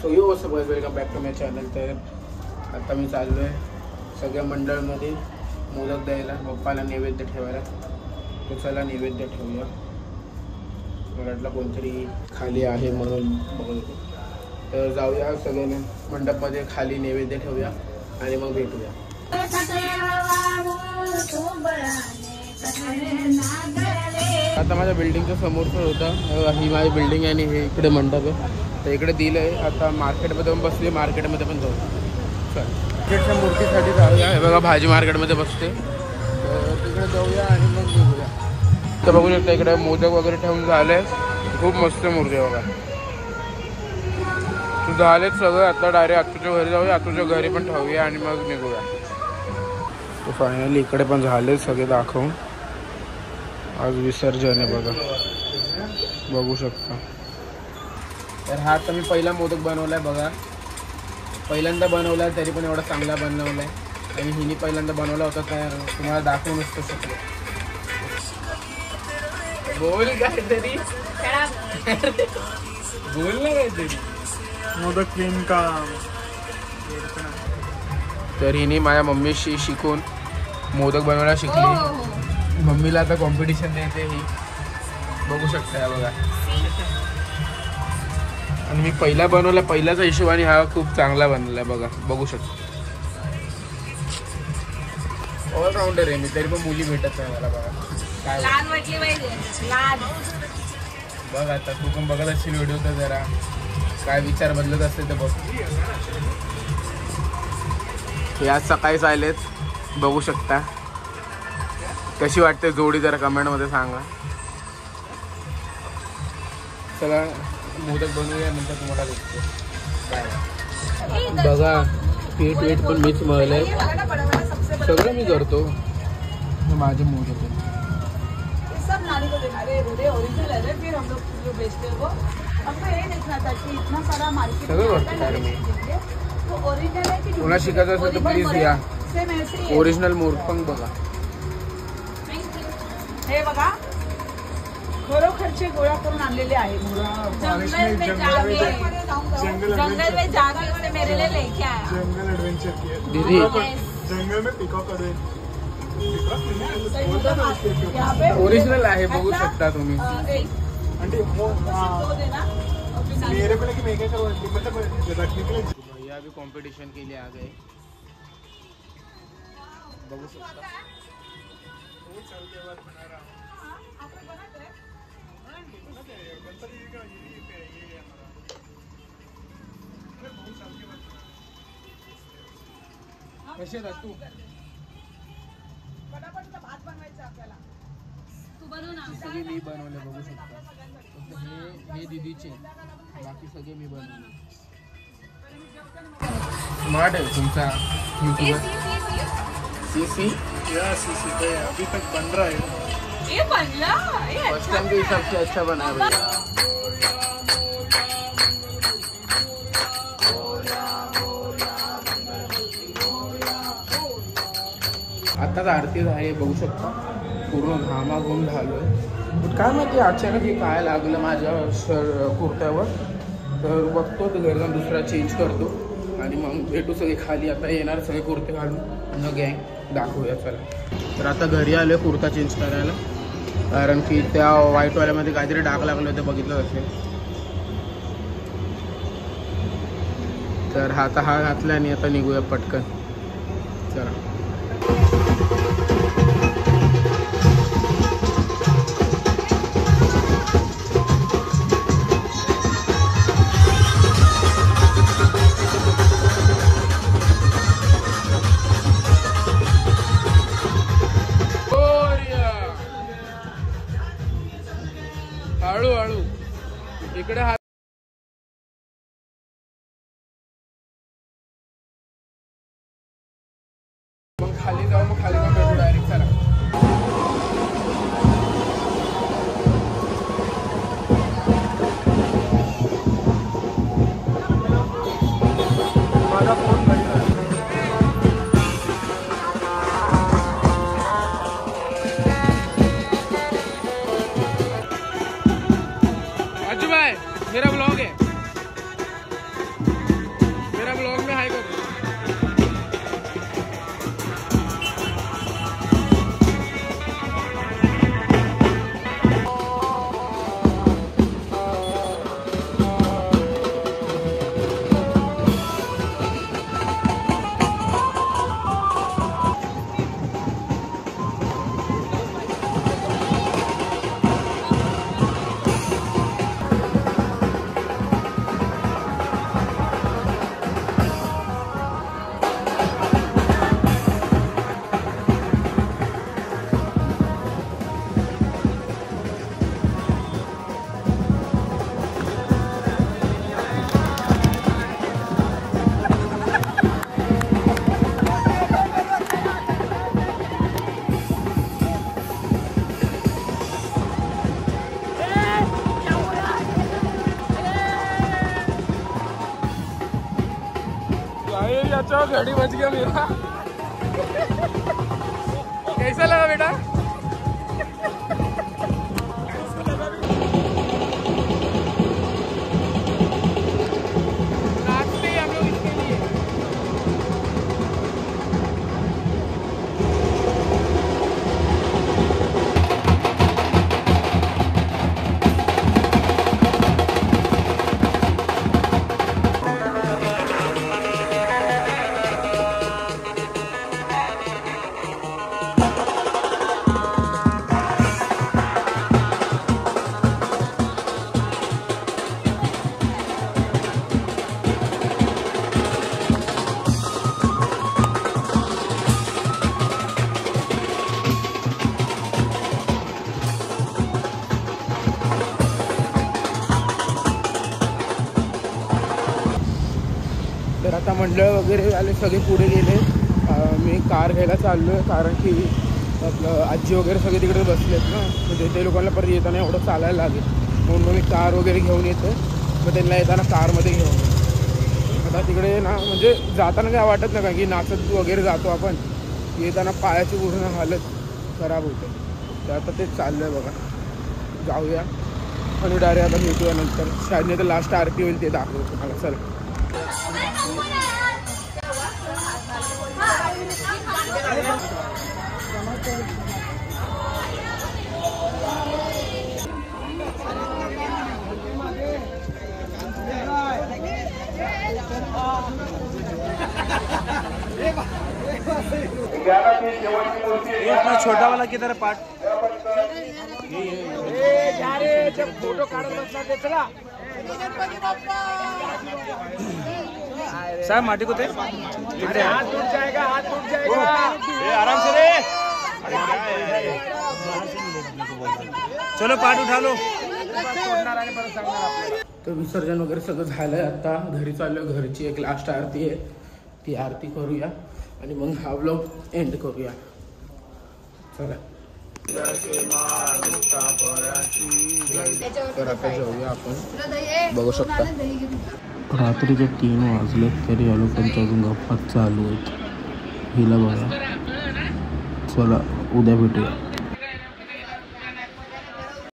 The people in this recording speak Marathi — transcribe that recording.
So you what's up guys, welcome back to my channel. तर आता मी चाललो आहे सगळ्या मंडळामध्ये मोदक द्यायला, पप्पाला नैवेद्य ठेवायला. तो चला नैवेद्य ठेवूया. मला वाटलं कोणतरी खाली आहे म्हणून बघतो. तर जाऊया सगळ्यांनी मंडपमध्ये, खाली नैवेद्य ठेवूया आणि मग भेटूया. आता माझ्या बिल्डिंगच्या समोरचं होतं, ही माझी बिल्डिंग आहे आणि हे इकडे मंडप आहे. तर इकडे दिलं आहे. आता मार्केटमध्ये पण बसले, मार्केटमध्ये पण जाऊ. चल क्रिकेटच्या मूर्तीसाठी जाऊया. हे बघा भाजी मार्केटमध्ये बसते, तर तिकडे जाऊया आणि मग निघूया. तर बघू शकता इकडे मोदक वगैरे ठेवून झाले. खूप मस्त मूर्ती आहे बघा. तू झालेच सगळं. आता डायरेक्ट आतूच्या घरी जाऊया, आतूच्या घरी पण ठेवूया आणि मग निघूया. तर फायनली इकडे पण झाले सगळे दाखवून. आज विसर्जन आहे बघा, बघू शकता. तर हा आता मी पहिला मोदक बनवलाय बघा. पहिल्यांदा बनवलाय तरी पण एवढा चांगला बनवलाय. आणि हिने पहिल्यांदा बनवला होता, तर तुम्हाला दाखवू नसतो शकलो. बोल काहीतरी, बोल ना काहीतरी. मोदक क्लीन का. तर हिने माझ्या मम्मीशी शिकून मोदक बनवायला शिकली. मम्मीला आता कॉम्पिटिशन द्यायचे ही, बघू शकता बघा. आणि मी पहिला बनवला, पहिल्याचा हिशोबाने हा खूप चांगला बनवलाय बघा, बघू शकता. ऑलराऊंडर आहे मी, तरी पण मुली भेटत नाही मला बघा. काय बघ आता तू पण बघत असशील व्हिडिओ, तर जरा काय विचार बदलत असते तर बघ. हे आज सकाळीच आलेत, बघू शकता. कशी वाटते जोडी जरा कमेंटमध्ये सांगा. चला मोदक बनवूया, नंतर तुम्हाला भेटतो. बाय. बघा पीठ वीठ पण मीच मळलंय, सगळं मी करतो. माझे मोदक आहे. सगळं करतो मी. कोणा शिकायचं असेल तर प्लीज या. ओरिजिनल मोदक पण बघा. हे बघा खरोखरचे गोळा करून आणलेले आहे. जंगल में जाके उसने मेरे लिए लेके आया. जंगल एडवेंचर किया दीदी. जंगल में पिकॉक ओरिजिनल आहे, बघू शकता तुम्ही. मेरे को लेके मैं क्या करूँ, मतलब रखने के लिए. भैया भी कंपटीशन के लिए आ गए, बघू शकता. कसे तू भात बनवायचा आपल्याला. तू बनव ना. सगळे मी बनवले, बघू शकता. हे दीदीचे, बाकी सगळे मी बनवले. स्मार्ट आहे तुमचा यूट्यूबर. सीसी अभी तक बन रहा है. ये बनला फर्स्ट टाइम के हिसाब से अच्छा बना है भैया. आताच आरती आहे, बघू शकता. पूर्ण घामाघूम झालोय. काय माहिती अचानक हे काय लागलं माझ्या कुर्त्यावर. तर बघतो तर घरी जाऊन दुसरा चेंज करतो आणि मग भेटू सगळे खाली. आता येणार सगळे कुर्ते घालून, मग गँग दाखवूया चला. तर आता घरी आलो कुर्ता चेंज करायला, कारण की त्या व्हाईटवाल्यामध्ये काहीतरी डाग लागले होते, बघितलं असेल. तर आता हा घातला आणि आता निघूया पटकन चला. हळूहळू इकडे हा. मग खाली जाऊ, मग खाली जाऊन भेटू डायरेक्ट चला. माझा फोन मेरा ब्लॉग है. भाई याच्यावर घडी बच गया मेरा. कैसा लगा बेटा? नाचते हम लोग इसके लिए. तर आता मंडळ वगैरे आले, सगळे पुढे गेले. मी कार घ्यायला चाललो आहे कारण की आपलं आजी वगैरे सगळे तिकडे बसलेत ना, म्हणजे ते लोकांना परत येताना एवढं चालायला लागेल म्हणून मी कार वगैरे घेऊन येतो. मग त्यांना येताना कारमध्ये घेऊन येतो. आता तिकडे ना म्हणजे जाताना काय वाटत नाही, कारण की नाचत वगैरे जातो आपण, येताना पायाची पूर्ण हालत खराब होते. तर आता तेच चाललं आहे बघा. जाऊया आणि डायरेक्ट आता भेटूया नंतर. शायद नाही तर लास्ट आरती होईल ते दाखवतो तुम्हाला. चल अपना छोटा वाला किधर है पार्ट? जब फोटो काढत बसला ते चला साहब माटी को थे हाथ टूट जाएगा, हाथ टूट जाएगा. आराम से रे. चलो पार्ट उठा लो. तर विसर्जन वगैरे सगळं झालंय. आता घरी चाललो. घरची एक लास्ट आरती आहे, ती आरती करूया आणि मग हा व्लॉग एंड करूया. चला तर आता जाऊया आपण. बघू शकता रात्रीचे 3 वाजले तरी या लोकांच्या अजून गप्पा चालू आहेत. हिला बघा. चला उद्या भेटूया.